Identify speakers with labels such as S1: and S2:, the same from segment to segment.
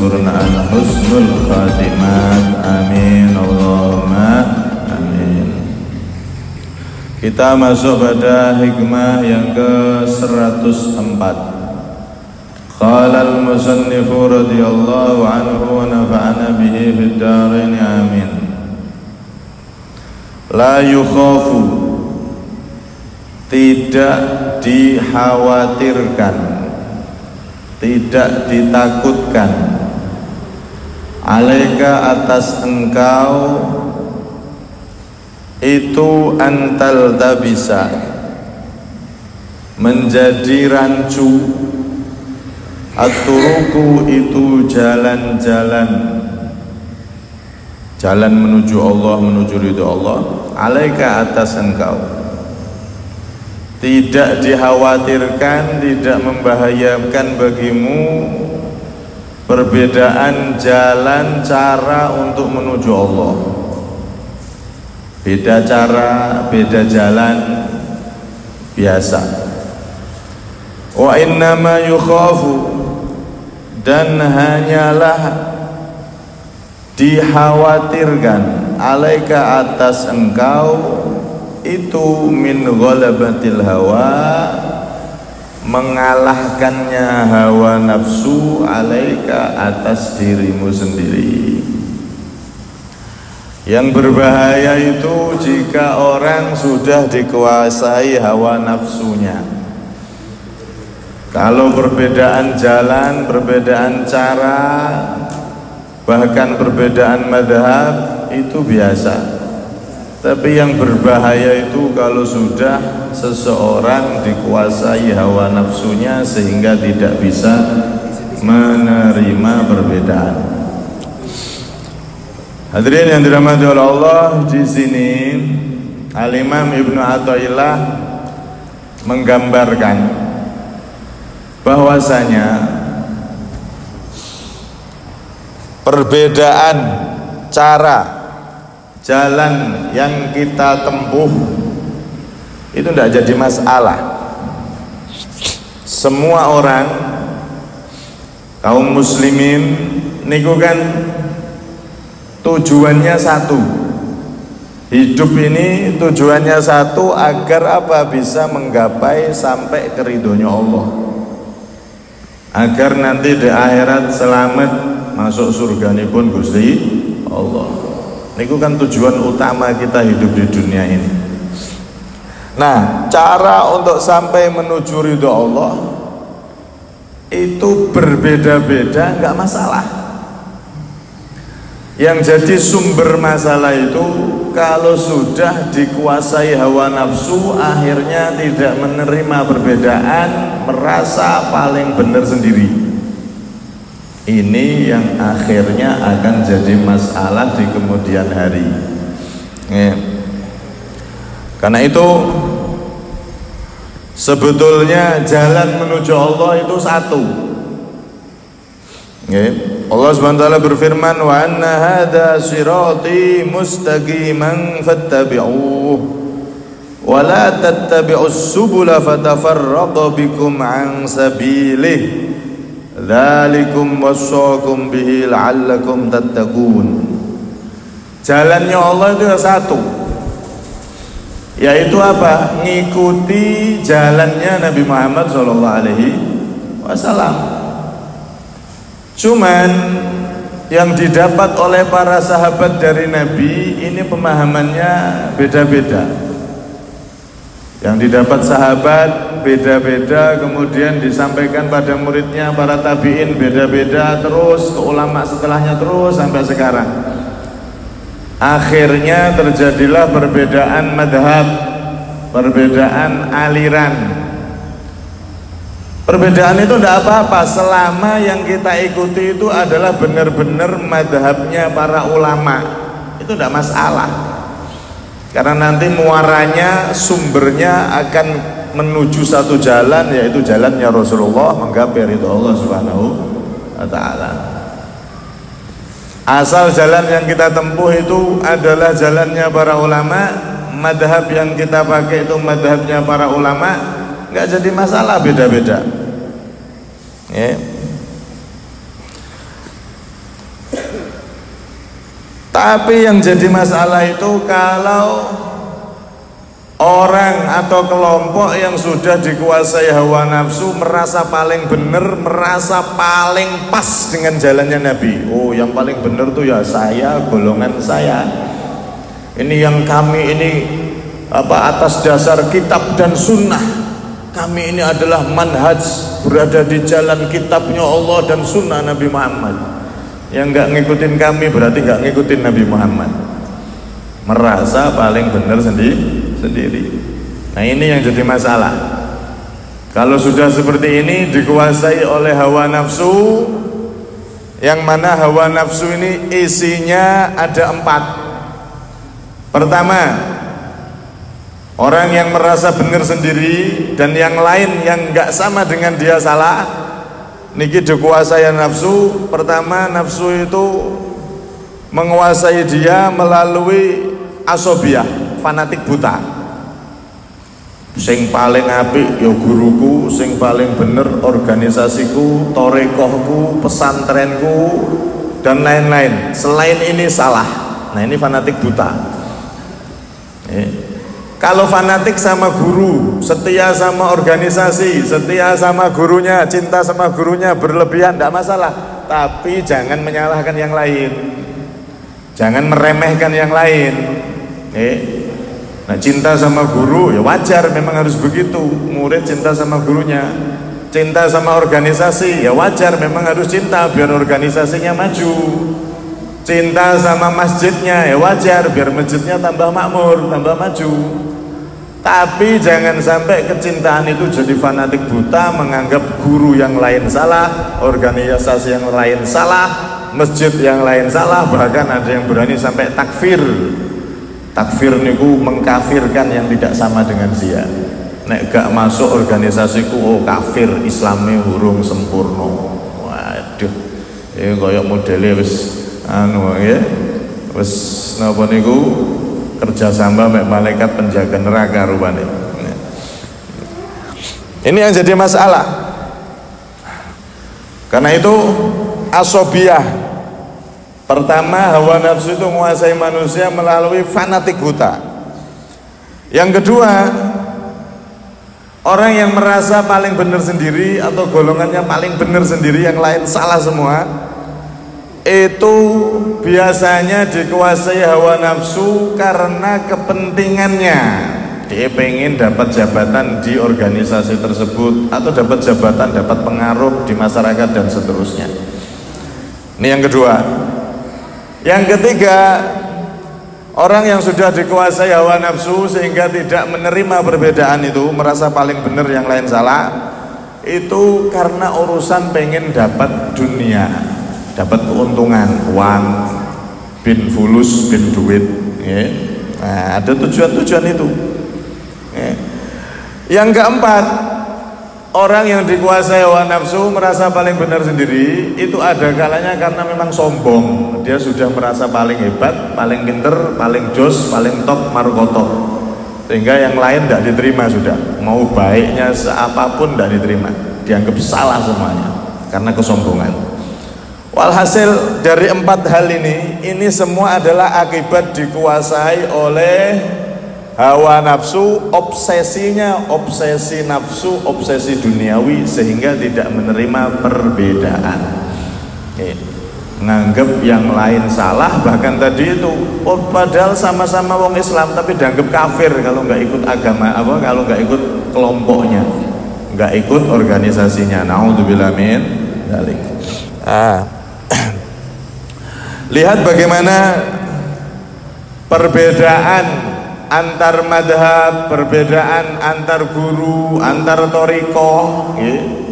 S1: warzuqna husnul khatimat. Amin Allahumma amin. Kita masuk pada hikmah yang ke-104. Qala al-musannifu radhiyallahu anhu wa nafa'ana bihi fid dharain amin. La yukhafu, tidak dikhawatirkan, tidak ditakutkan, alaika atas engkau, itu antal tabisa, menjadi rancu, at-turuku itu jalan-jalan, jalan menuju Allah, menuju ridho Allah, alaika atas engkau, tidak dikhawatirkan, tidak membahayakan bagimu perbedaan jalan cara untuk menuju Allah. Beda cara, beda jalan biasa. Wa innama yukhafu, dan hanyalah dikhawatirkan, alaika atas engkau, itu min ghalabatil hawa, mengalahkannya hawa nafsu, alaika atas dirimu sendiri. Yang berbahaya itu jika orang sudah dikuasai hawa nafsunya. Kalau perbedaan jalan, perbedaan cara, bahkan perbedaan madhab itu biasa. Tapi yang berbahaya itu kalau sudah seseorang dikuasai hawa nafsunya sehingga tidak bisa menerima perbedaan. Hadirin yang dirahmati oleh Allah, di sini Al-Imam Ibnu Athaillah menggambarkan bahwasanya perbedaan cara jalan yang kita tempuh itu tidak jadi masalah. Semua orang kaum muslimin niku kan tujuannya satu. Hidup ini tujuannya satu, agar apa? Bisa menggapai sampai ke ridhonya Allah, agar nanti di akhirat selamat masuk surganipun Gusti Allah. Niku kan tujuan utama kita hidup di dunia ini. Nah, cara untuk sampai menuju ridho Allah itu berbeda-beda, nggak masalah. Yang jadi sumber masalah itu kalau sudah dikuasai hawa nafsu, akhirnya tidak menerima perbedaan, merasa paling benar sendiri. Ini yang akhirnya akan jadi masalah di kemudian hari. Karena itu sebetulnya jalan menuju Allah itu satu. Allah Subhanahu wa taala berfirman, wa anna hadza sirati mustaqiman fattabi'uhu wa la tattabi'us subula fatafarraqu bikum an sabilihi dzalikum wassaqum bihi la'allakum tattaqun. Jalannya Allah itu satu, yaitu apa? Ngikuti jalannya Nabi Muhammad SAW. Cuman yang didapat oleh para sahabat dari Nabi ini pemahamannya beda-beda. Yang didapat sahabat beda-beda, kemudian disampaikan pada muridnya para tabi'in beda-beda, terus ke ulama setelahnya, terus sampai sekarang. Akhirnya terjadilah perbedaan madhab, perbedaan aliran. Perbedaan itu tidak apa-apa selama yang kita ikuti itu adalah benar-benar madhabnya para ulama. Itu tidak masalah, karena nanti muaranya, sumbernya akan menuju satu jalan, yaitu jalannya Rasulullah, menggapai ridho Allah Subhanahu wa ta'ala. Asal jalan yang kita tempuh itu adalah jalannya para ulama, madhab yang kita pakai itu madhabnya para ulama, nggak jadi masalah beda-beda. Tapi yang jadi masalah itu kalau orang atau kelompok yang sudah dikuasai hawa nafsu merasa paling benar, merasa paling pas dengan jalannya Nabi. Oh, yang paling benar tuh ya saya, golongan saya. Ini yang kami ini atas dasar kitab dan sunnah. Kami ini adalah manhaj, berada di jalan kitabnya Allah dan sunnah Nabi Muhammad. Yang nggak ngikutin kami berarti nggak ngikutin Nabi Muhammad. Merasa paling benar sendiri. Nah, ini yang jadi masalah. Kalau sudah seperti ini, dikuasai oleh hawa nafsu, yang mana hawa nafsu ini isinya ada 4. Pertama, orang yang merasa benar sendiri dan yang lain yang nggak sama dengan dia salah. Niki dikuasai nafsu. Pertama, nafsu itu menguasai dia melalui asobiyah, fanatik buta. Sing paling apik ya guruku, sing paling bener organisasiku, torekohku, pesantrenku, dan lain-lain. Selain ini salah. Nah, ini fanatik buta. Kalau fanatik sama guru, setia sama organisasi, setia sama gurunya, cinta sama gurunya berlebihan, tidak masalah. Tapi jangan menyalahkan yang lain, jangan meremehkan yang lain. Nah, cinta sama guru ya wajar, memang harus begitu. Murid cinta sama gurunya, cinta sama organisasi ya wajar, memang harus cinta biar organisasinya maju. Cinta sama masjidnya ya wajar, biar masjidnya tambah makmur, tambah maju. Tapi jangan sampai kecintaan itu jadi fanatik buta, menganggap guru yang lain salah, organisasi yang lain salah, masjid yang lain salah. Bahkan ada yang berani sampai takfir. Takfir niku mengkafirkan yang tidak sama dengan dia. Nek gak masuk organisasiku, oh kafir, Islamnya hurung sempurna. Waduh, ini kayak modelnya wis ya, wis napa niku kerjasama mek malaikat penjaga neraka rupane. Ini yang jadi masalah. Karena itu asobiyah, pertama hawa nafsu itu menguasai manusia melalui fanatik buta. Yang kedua, orang yang merasa paling benar sendiri atau golongannya paling benar sendiri, yang lain salah semua, itu biasanya dikuasai hawa nafsu karena kepentingannya. Dia pengen dapat jabatan di organisasi tersebut, atau dapat jabatan, dapat pengaruh di masyarakat dan seterusnya. Ini yang kedua. Yang ketiga, orang yang sudah dikuasai hawa nafsu sehingga tidak menerima perbedaan itu, merasa paling benar yang lain salah, itu karena urusan pengen dapat dunia, dapat keuntungan, uang, bin fulus, bin duit, ya. Nah, ada tujuan-tujuan itu. Ya. Yang keempat, orang yang dikuasai hawa nafsu merasa paling benar sendiri, itu ada kalanya karena memang sombong. Dia sudah merasa paling hebat, paling pinter, paling jos, paling top, marukoto, sehingga yang lain tidak diterima. Sudah mau baiknya seapapun tidak diterima, dianggap salah semuanya karena kesombongan. Walhasil dari 4 hal ini semua adalah akibat dikuasai oleh hawa nafsu, obsesinya, obsesi nafsu, obsesi duniawi, sehingga tidak menerima perbedaan. Menganggap yang lain salah, bahkan tadi itu padahal sama-sama wong Islam tapi dianggap kafir kalau nggak ikut agama kalau nggak ikut kelompoknya, nggak ikut organisasinya. Naudzubillah min dzalik. Lihat bagaimana perbedaan antar madhab, perbedaan antar guru, antar torikoh.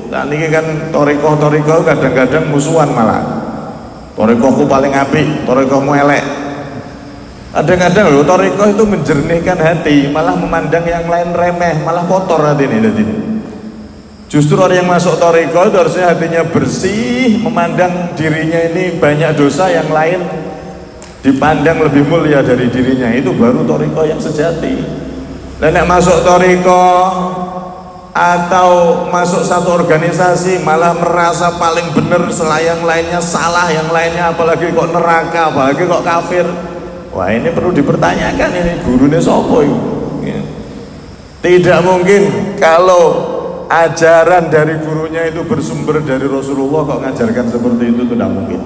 S1: Nah, ini kan torikoh kadang-kadang musuhan malah. Torikohku paling apik, torikohmu elek. Kadang-kadang loh torikoh itu menjernihkan hati, malah memandang yang lain remeh, malah kotor hati ini. Justru orang yang masuk torikoh itu harusnya hatinya bersih, memandang dirinya ini banyak dosa, yang lain dipandang lebih mulia dari dirinya. Itu baru torikoh yang sejati. Dan yang masuk torikoh atau masuk satu organisasi malah merasa paling benar, yang lainnya salah, yang lainnya apalagi kok neraka, apalagi kok kafir. Wah, ini perlu dipertanyakan, ini gurunya sopo itu. Tidak mungkin kalau ajaran dari gurunya itu bersumber dari Rasulullah kok ngajarkan seperti itu tidak mungkin.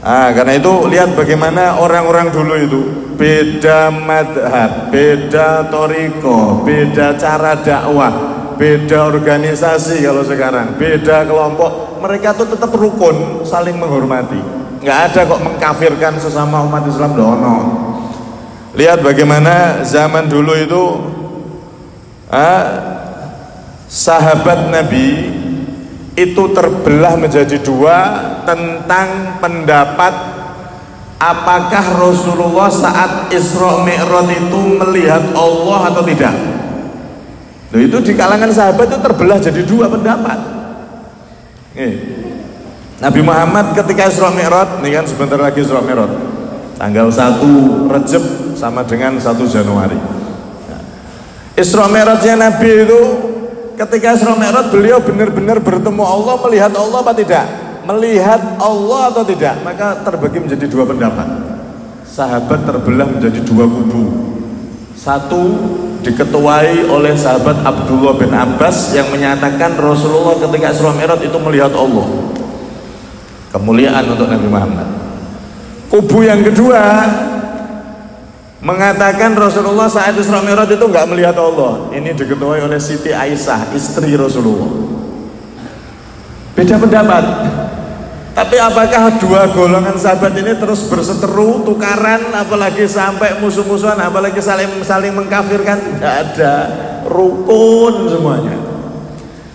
S1: Karena itu lihat bagaimana orang-orang dulu itu beda madhab, beda toriko, beda cara dakwah, beda organisasi. Kalau sekarang beda kelompok, mereka tuh tetap rukun, saling menghormati. Nggak ada kok mengkafirkan sesama umat Islam, dono. Lihat bagaimana zaman dulu itu sahabat Nabi itu terbelah menjadi dua tentang pendapat apakah Rasulullah saat Isra Mi'raj itu melihat Allah atau tidak. Itu di kalangan sahabat itu terbelah jadi dua pendapat. Nabi Muhammad ketika Isra Mi'raj, ini kan sebentar lagi Isra Mi'raj, tanggal 1 Rajab sama dengan 1 Januari. Isra Mi'rajnya Nabi itu, ketika Isra Mi'raj beliau benar-benar bertemu Allah, melihat Allah apa tidak? Melihat Allah atau tidak? Maka terbagi menjadi dua pendapat. Sahabat terbelah menjadi dua kubu. Satu diketuai oleh sahabat Abdullah bin Abbas yang menyatakan Rasulullah ketika Isra Mi'raj itu melihat Allah. Kemuliaan untuk Nabi Muhammad. Kubu yang kedua mengatakan Rasulullah saat Isra Mi'raj itu enggak melihat Allah. Ini diketuai oleh Siti Aisyah, istri Rasulullah. Beda pendapat. Tapi apakah dua golongan sahabat ini terus berseteru, tukaran, apalagi sampai musuh-musuhan, apalagi saling mengkafirkan? Tidak ada, rukun semuanya.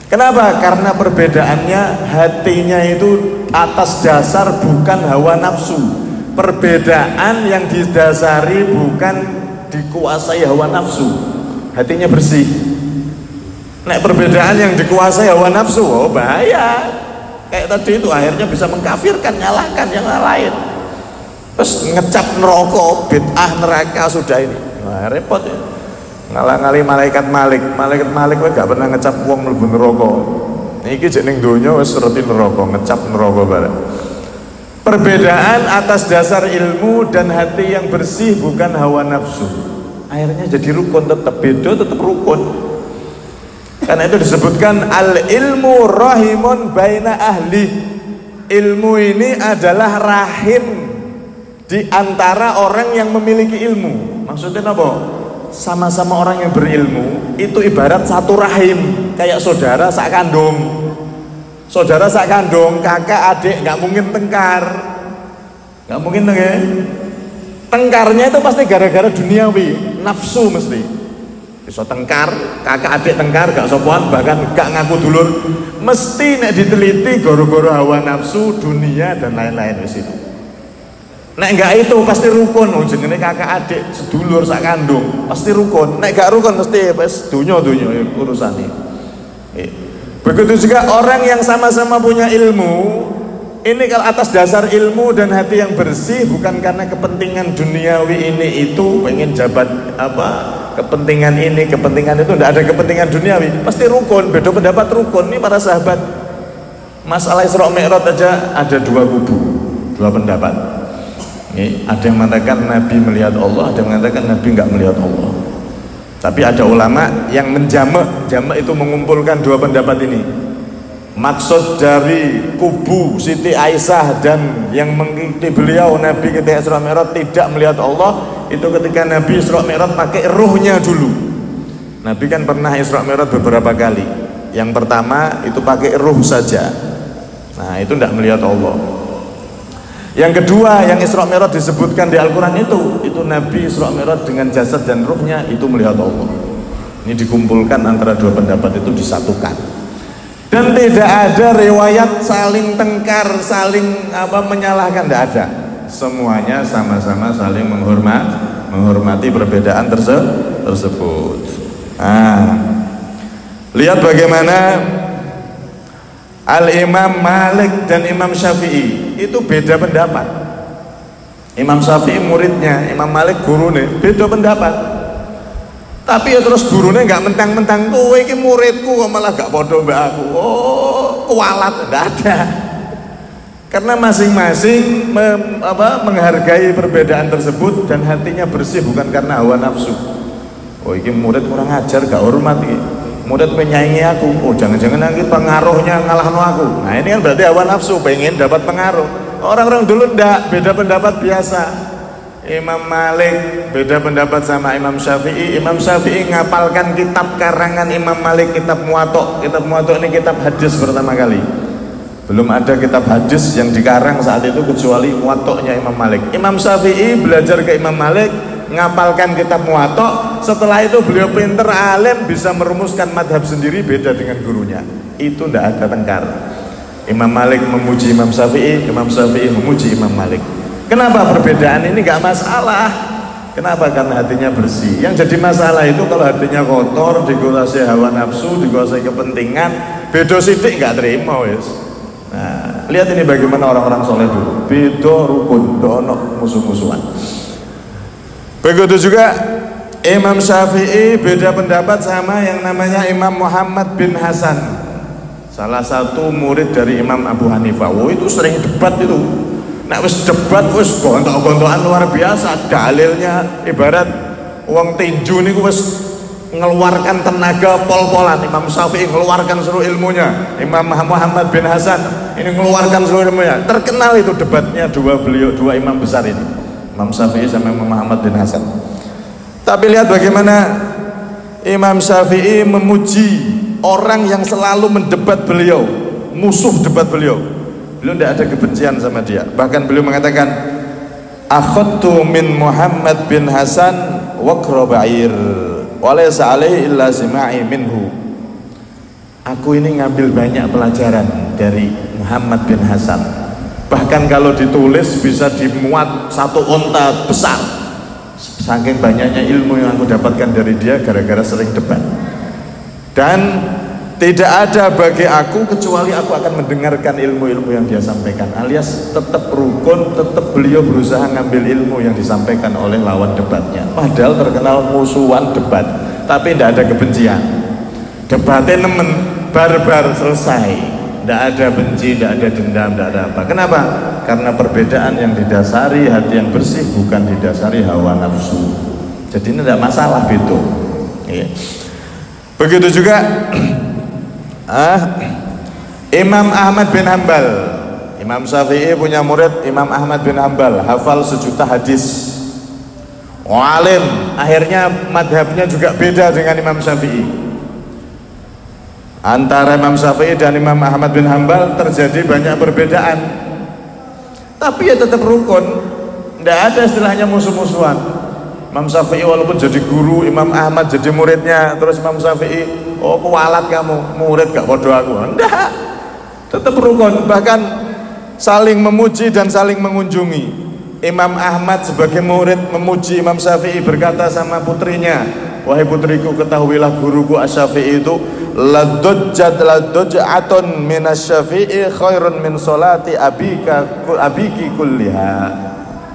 S1: Kenapa? Karena perbedaannya hatinya itu atas dasar bukan hawa nafsu. Perbedaan yang didasari bukan dikuasai hawa nafsu, hatinya bersih. Nek perbedaan yang dikuasai hawa nafsu, oh bahaya. Kayak tadi itu akhirnya bisa mengkafirkan, nyalahkan yang lain. Terus ngecap neraka, bid'ah neraka sudah ini. Wah, repot ya. Ngalang-ngali malaikat Malik gak pernah ngecap wong mlebu neraka. Niki jeneng donya wis reti neraka, ngecap neraka bareng. Perbedaan atas dasar ilmu dan hati yang bersih, bukan hawa nafsu. Akhirnya jadi rukun, tetap beda, tetap rukun. Karena itu disebutkan al-ilmu rahimun baina ahli. Ilmu ini adalah rahim di antara orang yang memiliki ilmu. Maksudnya apa? Sama-sama orang yang berilmu itu ibarat satu rahim, kayak saudara sak kandung. Saudara sak kandung, kakak adik, nggak mungkin tengkar, nggak mungkin tengkarnya itu pasti gara-gara duniawi, nafsu mesti. Bisa tengkar, kakak adik tengkar, gak sopan, bahkan gak ngaku dulur, mesti nek diteliti goro-goro hawa nafsu, dunia dan lain-lain di situ. Nek enggak itu pasti rukun, jenenge kakak adik, sedulur sak kandung, pasti rukun. Nek gak rukun mesti wis dunya urusane. Begitu juga orang yang sama-sama punya ilmu, ini kalau atas dasar ilmu dan hati yang bersih, bukan karena kepentingan duniawi ini itu, pengen jabat apa, kepentingan ini, kepentingan itu, tidak ada kepentingan duniawi, pasti rukun. Beda pendapat rukun. Ini para sahabat masalah Isra Mi'raj aja ada dua kubu, dua pendapat. Ini ada yang mengatakan Nabi melihat Allah, ada yang mengatakan Nabi enggak melihat Allah. Tapi ada ulama yang menjamak, jamak itu mengumpulkan dua pendapat ini. Maksud dari kubu Siti Aisyah dan yang mengikuti beliau Nabi ketika Isra Mi'raj tidak melihat Allah, itu ketika Nabi Isra Mi'raj pakai ruhnya dulu. Nabi kan pernah Isra Mi'raj beberapa kali. Yang pertama itu pakai ruh saja. Nah, itu tidak melihat Allah. Yang kedua yang Isra Mi'raj disebutkan di Al-Quran itu Nabi Isra Mi'raj dengan jasad dan ruhnya itu melihat Allah. Ini dikumpulkan antara dua pendapat itu disatukan. Dan tidak ada riwayat saling tengkar, saling menyalahkan, tidak ada. Semuanya sama-sama saling menghormati perbedaan tersebut. Lihat bagaimana Al-Imam Malik dan Imam Syafi'i itu beda pendapat. Imam Syafi'i muridnya, Imam Malik gurunya, beda pendapat. Tapi ya terus gurunya nggak mentang-mentang kowe iki muridku kok malah gak podo mbak aku. Oh, kualat enggak ada. Karena masing-masing menghargai perbedaan tersebut dan hatinya bersih bukan karena hawa nafsu. Oh, ini murid kurang ajar, gak hormat iki. Murid menyaingi aku. Oh, jangan-jangan nanti pengaruhnya ngalahno aku. Nah, ini kan berarti hawa nafsu, pengen dapat pengaruh. Orang-orang dulu ndak, beda pendapat biasa. Imam Malik beda pendapat sama Imam Syafi'i. Imam Syafi'i ngapalkan kitab karangan Imam Malik, kitab Muwatta. Kitab Muwatta ini kitab hadis pertama kali. Belum ada kitab hadis yang dikarang saat itu kecuali Muwatta'nya Imam Malik. Imam Syafi'i belajar ke Imam Malik, ngapalkan kitab Muwatta. Setelah itu beliau pinter, alim, bisa merumuskan madhab sendiri beda dengan gurunya. Itu tidak ada tengkar. Imam Malik memuji Imam Syafi'i, Imam Syafi'i memuji Imam Malik. Kenapa perbedaan ini gak masalah? Kenapa? Karena hatinya bersih. Yang jadi masalah itu kalau hatinya kotor, dikuasai hawa nafsu, dikuasai kepentingan, beda sidik gak terima wis. Nah, lihat ini bagaimana orang-orang soleh dulu. Beda rukun, dono musuh-musuhan. Begitu juga Imam Syafi'i beda pendapat sama yang namanya Imam Muhammad bin Hasan, salah satu murid dari Imam Abu Hanifah. Oh, itu sering debat itu. Nek wis debat wis gontok-gontokan luar biasa, dalilnya ibarat uang tinju niku wis mengeluarkan tenaga pol-polan. Imam Syafi'i mengeluarkan seluruh ilmunya, Imam Muhammad bin Hasan ini mengeluarkan seluruh ilmunya. Terkenal itu debatnya dua imam besar ini, Imam Syafi'i sama Imam Muhammad bin Hasan. Tapi lihat bagaimana Imam Syafi'i memuji orang yang selalu mendebat beliau, musuh debat beliau. Beliau tidak ada kebencian sama dia. Bahkan beliau mengatakan, akhadtu min Muhammad bin Hasan waqra ba'ir wa laysa alaihi illa sima'i minhu. Aku ini ngambil banyak pelajaran dari Muhammad bin Hasan. Bahkan kalau ditulis bisa dimuat satu onta besar. Saking banyaknya ilmu yang aku dapatkan dari dia gara-gara sering debat. Dan tidak ada bagi aku kecuali aku akan mendengarkan ilmu-ilmu yang dia sampaikan. Alias tetap rukun, tetap beliau berusaha ngambil ilmu yang disampaikan oleh lawan debatnya. Padahal terkenal musuhan debat, tapi tidak ada kebencian. Debatnya nemen, barbar, selesai. Tidak ada benci, tidak ada dendam, tidak ada apa. Kenapa? Karena perbedaan yang didasari hati yang bersih, bukan didasari hawa nafsu. Jadi ini tidak masalah gitu. Begitu juga Imam Ahmad bin Hambal. Imam Syafi'i punya murid Imam Ahmad bin Hambal, hafal 1 juta hadis, alim. Akhirnya madhabnya juga beda dengan Imam Syafi'i. Antara Imam Syafi'i dan Imam Ahmad bin Hambal terjadi banyak perbedaan, tapi ya tetap rukun. Tidak ada istilahnya musuh-musuhan. Imam Syafi'i walaupun jadi guru, Imam Ahmad jadi muridnya. Terus Imam Syafi'i, oh kualat kamu, murid gak bodoh aku. Enggak, tetap rukun. Bahkan saling memuji dan saling mengunjungi. Imam Ahmad sebagai murid memuji Imam Syafi'i, berkata sama putrinya, wahai putriku, ketahuilah guruku Asy-Syafi'i itu ladujjatun minasy-Syafi'i khairun min salati abiki kulliha.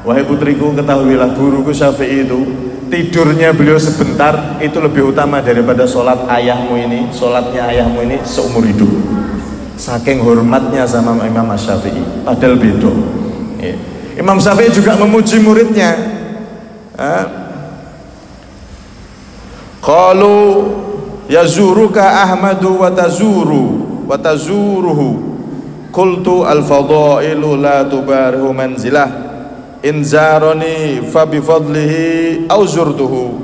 S1: Wahai putriku, ketahuilah guruku Syafi'i itu tidurnya beliau sebentar itu lebih utama daripada sholat ayahmu ini, sholatnya ayahmu ini seumur hidup. Saking hormatnya sama Imam Syafi'i, padahal beda. Imam Syafi'i juga memuji muridnya. Qalu yazuruka Ahmadu wa tazuruhu. Qultu al-fadailu la tubarihu manzilah. Inzaroni fa bi fadlihi aw zurtuhu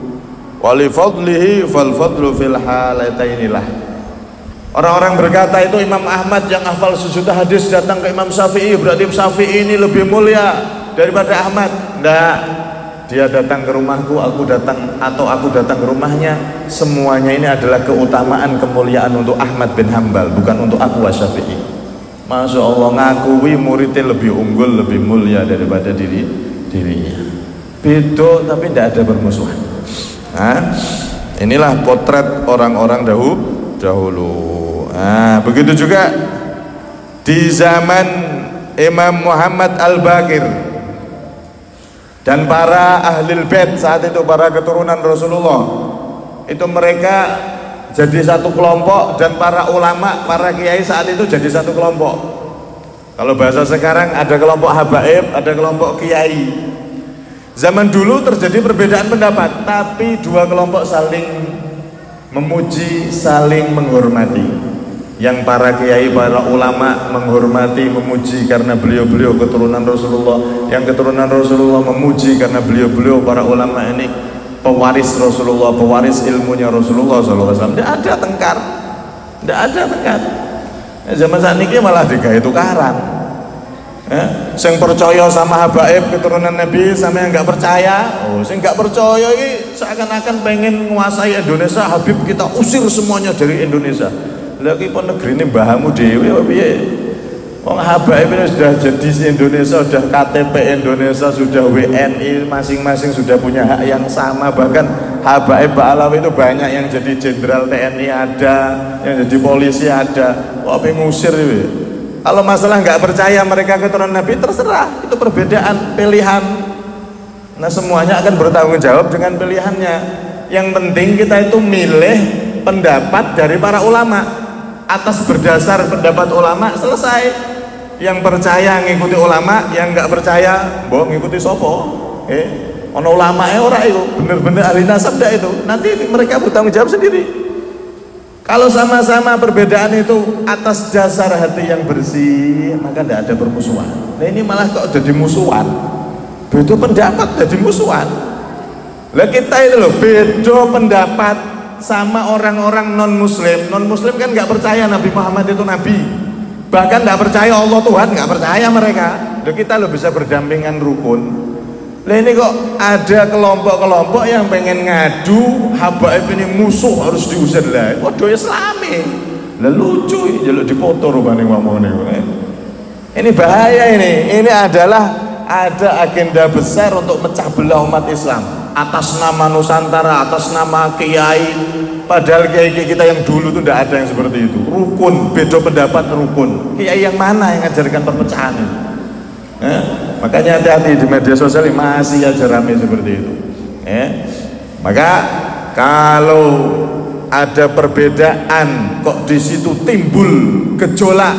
S1: wa li fadlihi fal fadlu fil halatainilah. Orang-orang berkata itu Imam Ahmad yang hafal 1 juta hadis datang ke Imam Syafi'i, berarti Imam Syafi'i ini lebih mulia daripada Ahmad. Enggak, dia datang ke rumahku, aku datang ke rumahnya. Semuanya ini adalah keutamaan, kemuliaan untuk Ahmad bin Hambal, bukan untuk aku Syafi'i. Masya Allah, ngakui muridnya lebih unggul, lebih mulia daripada dirinya. Beda tapi tidak ada permusuhan. Inilah potret orang-orang dahulu. Begitu juga di zaman Imam Muhammad Al-Baqir dan para ahlul bait saat itu, para keturunan Rasulullah. itu mereka jadi satu kelompok, dan para ulama, para kiai saat itu jadi satu kelompok. Kalau bahasa sekarang ada kelompok habaib, ada kelompok kiai. Zaman dulu terjadi perbedaan pendapat, tapi dua kelompok saling memuji, saling menghormati. Yang para kiai, para ulama menghormati, memuji karena beliau-beliau keturunan Rasulullah. Yang keturunan Rasulullah memuji karena beliau-beliau para ulama ini pewaris Rasulullah, pewaris ilmunya Rasulullah SAW. Tidak ada tengkar, tidak ada tengkar. Zaman saat ini malah digawe tukaran. Sing percaya sama habaib keturunan Nabi sama yang nggak percaya, sing nggak percaya ini seakan-akan pengen menguasai Indonesia. Habib kita usir semuanya dari Indonesia. Lagi pun negeri ini bahamu dewi, wong habaib ini sudah jadi Indonesia, sudah KTP Indonesia, sudah WNI, masing-masing sudah punya hak yang sama. Bahkan habaib Pak Alawi itu banyak yang jadi jenderal TNI ada, yang jadi polisi ada. Wah, pengusir itu. Kalau masalah nggak percaya mereka keturunan Nabi, terserah, itu perbedaan pilihan. Nah, semuanya akan bertanggung jawab dengan pilihannya. Yang penting kita itu milih pendapat dari para ulama. Atas berdasar pendapat ulama selesai. Yang percaya ngikuti ulama, yang nggak percaya mbok ngikuti sopo. Ono ulama ora itu bener-bener ahli nasab dah itu. Nanti mereka bertanggung jawab sendiri. Kalau sama-sama perbedaan itu atas dasar hati yang bersih, maka tidak ada permusuhan. Nah, ini malah kok jadi musuhan. Beda pendapat jadi musuhan. Lah kita itu loh beda pendapat sama orang-orang non-muslim. Non-muslim kan nggak percaya Nabi Muhammad itu nabi, bahkan nggak percaya Allah Tuhan, nggak percaya mereka. Loh, kita loh bisa berdampingan rukun. Lah ini kok ada kelompok-kelompok yang pengen ngadu habaib ini musuh harus diusir lah. Waduh, Islami. Lah lucu jaluk dipoto rupane ngomong ini. Ini bahaya ini. Ini adalah ada agenda besar untuk mecah belah umat Islam. Atas nama Nusantara, atas nama kiai, padahal kiai kita yang dulu itu tidak ada yang seperti itu. Rukun, beda pendapat rukun. Kiai yang mana yang ngajarkan perpecahan itu? Makanya hati-hati di media sosial masih aja ramai seperti itu. Maka kalau ada perbedaan kok di situ timbul gejolak,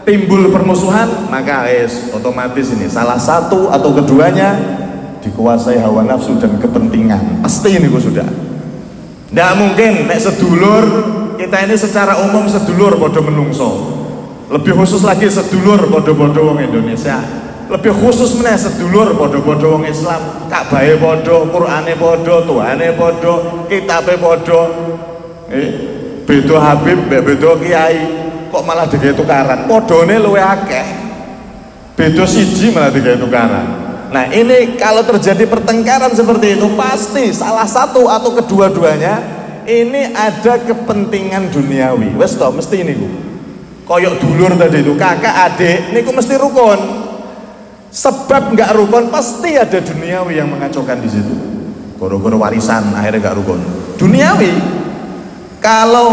S1: timbul permusuhan, maka otomatis ini salah satu atau keduanya dikuasai hawa nafsu dan kepentingan. Pasti ini sudah. Tidak mungkin nek sedulur kita ini secara umum sedulur podo menungso. Lebih khusus lagi sedulur podo-podo wong Indonesia. Lebih khusus meneh sedulur podo-podo wong Islam. Ka'bahe podo, Qur'ane podo, Tuhane podo, kitabe podo. Beda Habib, beda Kiai, kok malah digawe tukaran. Podone luwih akeh. Beda siji malah digawe tukaran. Nah, ini kalau terjadi pertengkaran seperti itu pasti salah satu atau kedua-duanya ini ada kepentingan duniawi. Wes toh mesti ini koyok dulur tadi itu kakak adik niku mesti rukun. Sebab nggak rukun pasti ada duniawi yang mengacaukan di situ. Goro-goro warisan akhirnya nggak rukun. Duniawi. Kalau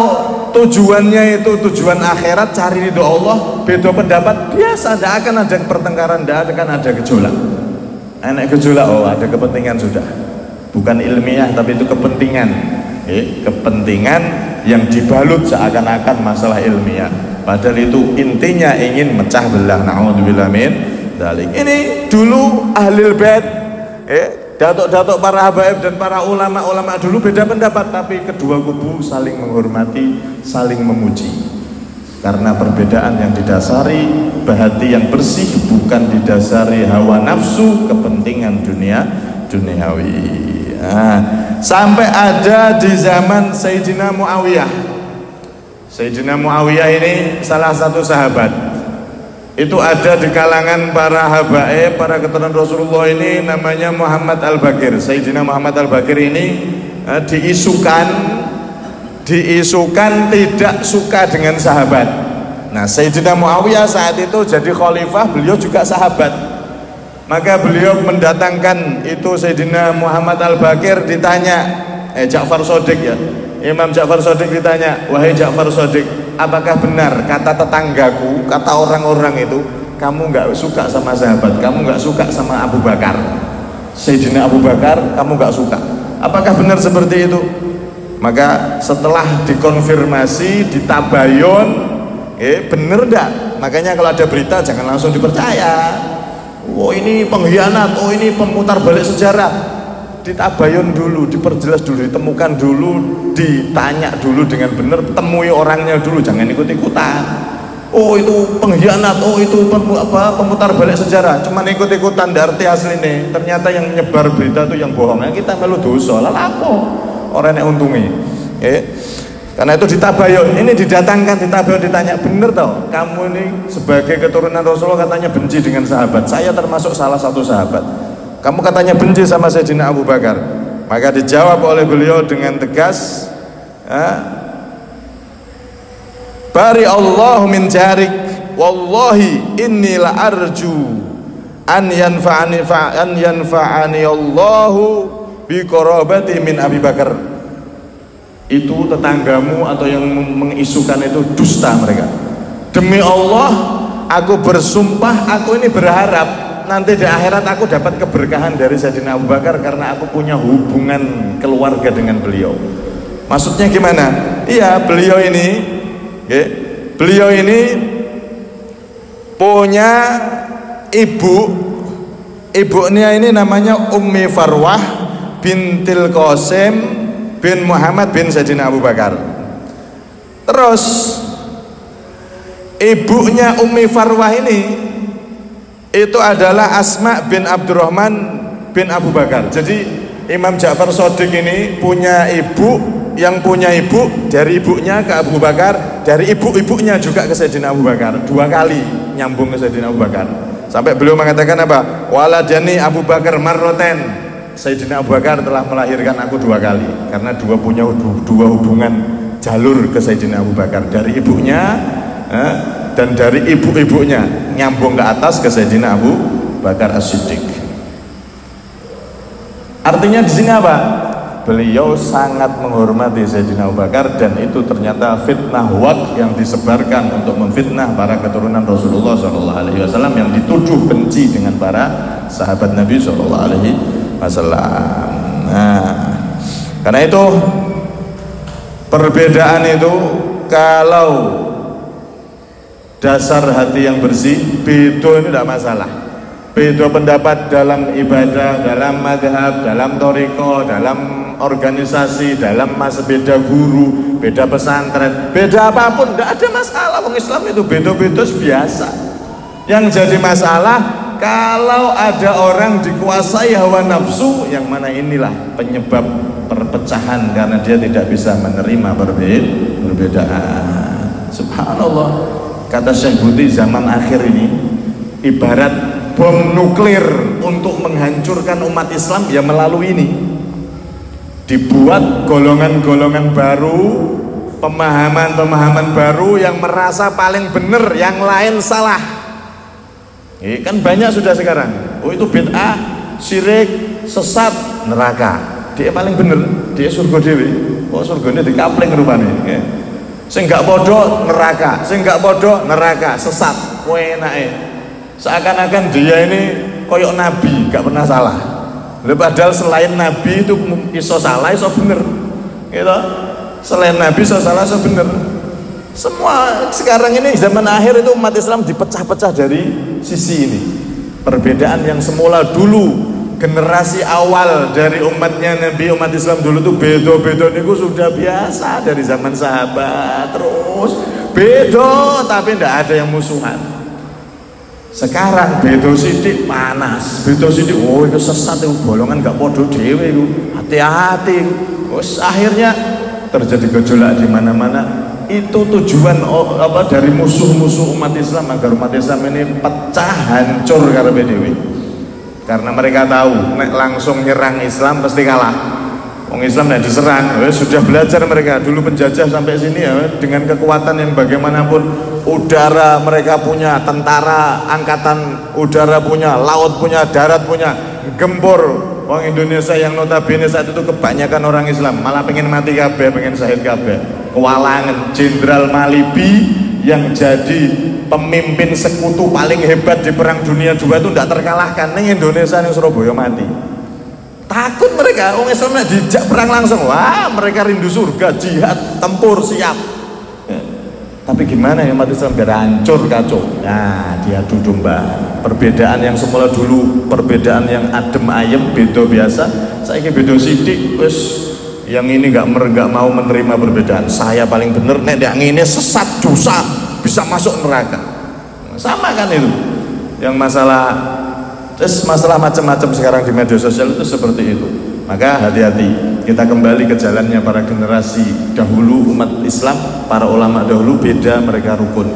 S1: tujuannya itu tujuan akhirat, cari ridho Allah, beda pendapat biasa, tidak akan ada pertengkaran, tidak akan ada gejolak. Enak gejolak, ada kepentingan sudah, bukan ilmiah tapi itu kepentingan, kepentingan yang dibalut seakan-akan masalah ilmiah, padahal itu intinya ingin mecah belah. Na'udzubillah min dzalik. Ini dulu ahlul bait, datuk-datuk para habaib dan para ulama-ulama dulu beda pendapat, tapi kedua kubu saling menghormati, saling memuji. Karena perbedaan yang didasari hati yang bersih, bukan didasari hawa nafsu, kepentingan duniawi. Sampai ada di zaman Sayyidina Muawiyah. Sayyidina Muawiyah ini salah satu sahabat. Itu ada di kalangan para habaib, para keturunan Rasulullah ini namanya Muhammad Al-Bakir. Sayyidina Muhammad Al-Bakir ini diisukan tidak suka dengan sahabat. Nah, Sayyidina Muawiyah saat itu jadi khalifah, beliau juga sahabat. Maka beliau mendatangkan itu Sayyidina Muhammad Al-Bakir, ditanya Ja'far Shadiq ya. Imam Ja'far Shadiq ditanya, "Wahai Ja'far Shadiq, apakah benar kata tetanggaku, kata orang-orang itu, kamu nggak suka sama sahabat, kamu nggak suka sama Abu Bakar? Sayyidina Abu Bakar kamu nggak suka. Apakah benar seperti itu?" Maka setelah dikonfirmasi, ditabayun, bener enggak? Makanya kalau ada berita jangan langsung dipercaya. Oh ini pengkhianat, oh ini pemutar balik sejarah. Ditabayun dulu, diperjelas dulu, ditemukan dulu, ditanya dulu dengan benar, temui orangnya dulu, jangan ikut-ikutan. Oh itu pengkhianat, oh itu pemutar balik sejarah, cuman ikut-ikutan, tidak arti asli nih. Ternyata yang menyebar berita itu yang bohong. Kita melu dosa, lah apa? Orang yang untungi. Karena itu ditabayun, ini didatangkan, ditabayun, ditanya, bener tau kamu ini sebagai keturunan Rasulullah katanya benci dengan sahabat. Saya termasuk salah satu sahabat. Kamu katanya benci sama Sayyidina Abu Bakar. Maka dijawab oleh beliau dengan tegas, bari Allah min jarik, wallahi inni la arju an yanfa'ani Allahu bi qarabati min Abi Bakar. Itu tetanggamu atau yang mengisukan itu dusta mereka. Demi Allah aku bersumpah, aku ini berharap nanti di akhirat aku dapat keberkahan dari Sayyidina Abu Bakar karena aku punya hubungan keluarga dengan beliau. Maksudnya gimana? Iya, beliau ini punya ibunya ini namanya Ummi Farwah bintil Qasim bin Muhammad bin Sayyidina Abu Bakar. Terus ibunya Ummi Farwah ini itu adalah Asma bin Abdurrahman bin Abu Bakar. Jadi Imam Ja'far Shadiq ini punya ibu, yang punya ibu dari ibunya ke Abu Bakar, dari ibu-ibunya juga ke Sayyidina Abu Bakar. 2 kali nyambung ke Sayyidina Abu Bakar. Sampai beliau mengatakan apa? Waladani Abu Bakar marroten. Sayyidina Abu Bakar telah melahirkan aku 2 kali. Karena punya dua hubungan jalur ke Sayyidina Abu Bakar, dari ibunya dan dari ibu-ibunya, nyambung ke atas ke Sayyidina Abu Bakar As-Siddiq. Artinya di sini apa? Beliau sangat menghormati Sayyidina Abu Bakar, dan itu ternyata fitnah wak yang disebarkan untuk memfitnah para keturunan Rasulullah SAW yang dituduh benci dengan para sahabat Nabi SAW. Nah, karena itu perbedaan itu kalau dasar hati yang bersih, beda ini tidak masalah. Beda pendapat dalam ibadah, dalam madhab, dalam toriko, dalam organisasi, dalam beda guru, beda pesantren, beda apapun, tidak ada masalah. Wong Islam itu beda-beda biasa. Yang jadi masalah kalau ada orang dikuasai hawa nafsu, yang mana inilah penyebab perpecahan, karena dia tidak bisa menerima perbedaan. Subhanallah. Kata Syekh Buti, zaman akhir ini ibarat bom nuklir untuk menghancurkan umat Islam ya melalui ini. Dibuat golongan-golongan baru, pemahaman-pemahaman baru yang merasa paling benar, yang lain salah. Kan banyak sudah sekarang. Oh itu bid'ah, syirik, sesat, neraka. Dia paling benar, dia surga dewi. Oh surganya dikapling rupanya. Sing gak bodoh neraka, sing gak bodoh neraka, sesat. Kowe enake. Seakan-akan dia ini koyok nabi, gak pernah salah. Padahal selain nabi itu iso salah, iso bener. Gitu. Selain nabi iso salah, iso bener. Semua sekarang ini zaman akhir itu umat Islam dipecah-pecah dari sisi ini. Perbedaan yang semula dulu generasi awal dari umatnya Nabi, umat Islam dulu tuh beda-beda niku sudah biasa dari zaman sahabat, terus beda tapi tidak ada yang musuhan. Sekarang beda sidik panas, beda sidik oh itu sesat, itu golongan gak podo dewe itu, hati-hati. Terus akhirnya terjadi gejolak di mana-mana. Itu tujuan dari musuh-musuh umat Islam, agar umat Islam ini pecah, hancur karepe dhewe. Karena mereka tahu nek langsung nyerang Islam pasti kalah. Wong Islam nek diserang, sudah belajar mereka dulu penjajah sampai sini ya, dengan kekuatan yang bagaimanapun, udara mereka punya, tentara angkatan udara punya, laut punya, darat punya, gempur. Wong Indonesia yang notabene saat itu kebanyakan orang Islam malah pengen mati kabeh, pengen syahid kabeh. Kewalangan Jenderal Malibi yang jadi pemimpin sekutu paling hebat di Perang Dunia II itu tidak terkalahkan. Ning Indonesia ning Surabaya mati. Takut mereka, orang Islam nak dijak perang langsung, wah mereka rindu surga, jihad, tempur, siap. Ya. Tapi gimana ya umat Islam biar hancur kacau? Nah, diadu domba. Perbedaan yang semula dulu, perbedaan yang adem ayem, beda biasa, saya ini beda sidik, wes yang ini nggak mau menerima perbedaan. Saya paling bener, nek yang ini sesat dosa, bisa masuk neraka. Sama kan itu? Yang masalah macam-macam sekarang di media sosial itu seperti itu. Maka hati-hati, kita kembali ke jalannya para generasi dahulu umat Islam, para ulama dahulu beda, mereka rukun,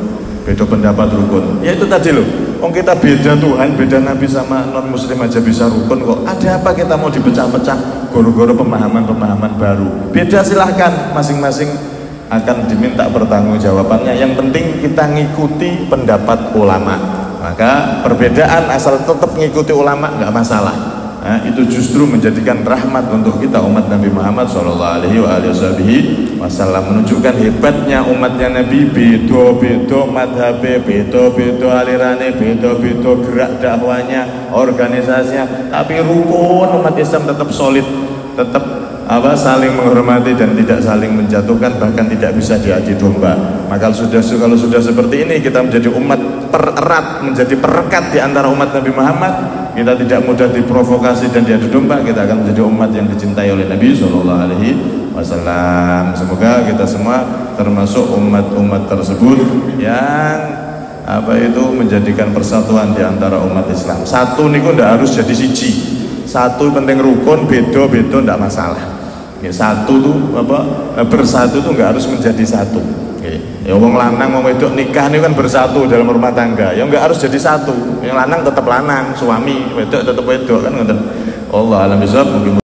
S1: beda pendapat rukun. Ya itu tadi loh, kita beda Tuhan, beda Nabi sama non muslim aja bisa rukun kok. Ada apa kita mau dipecah-pecah goro-goro pemahaman-pemahaman baru? Beda silahkan, masing-masing akan diminta pertanggungjawabannya. Yang penting kita ngikuti pendapat ulama. Maka perbedaan asal tetap mengikuti ulama nggak masalah. Nah, itu justru menjadikan rahmat untuk kita umat Nabi Muhammad SAW, menunjukkan hebatnya umatnya Nabi. Beda-beda madhabe, beda-beda alirane, beda-beda gerak dakwanya, organisasinya, tapi rukun umat Islam tetap solid, tetap saling menghormati dan tidak saling menjatuhkan, bahkan tidak bisa diadu domba. Maka kalau sudah seperti ini, kita menjadi umat pererat, menjadi perekat di antara umat Nabi Muhammad. Kita tidak mudah diprovokasi dan diadu domba. Kita akan menjadi umat yang dicintai oleh Nabi SAW. Semoga kita semua termasuk umat-umat tersebut yang menjadikan persatuan di antara umat Islam. Satu niku ndak harus jadi siji. Satu penting rukun, beda-beda ndak masalah. Satu tuh bersatu tuh nggak harus menjadi satu. Ya wong lanang wong wedok nikah ini kan bersatu dalam rumah tangga. Ya nggak harus jadi satu. Yang lanang tetap lanang, suami, wedok tetap wedok kan ngoten. Allah alam bisawab.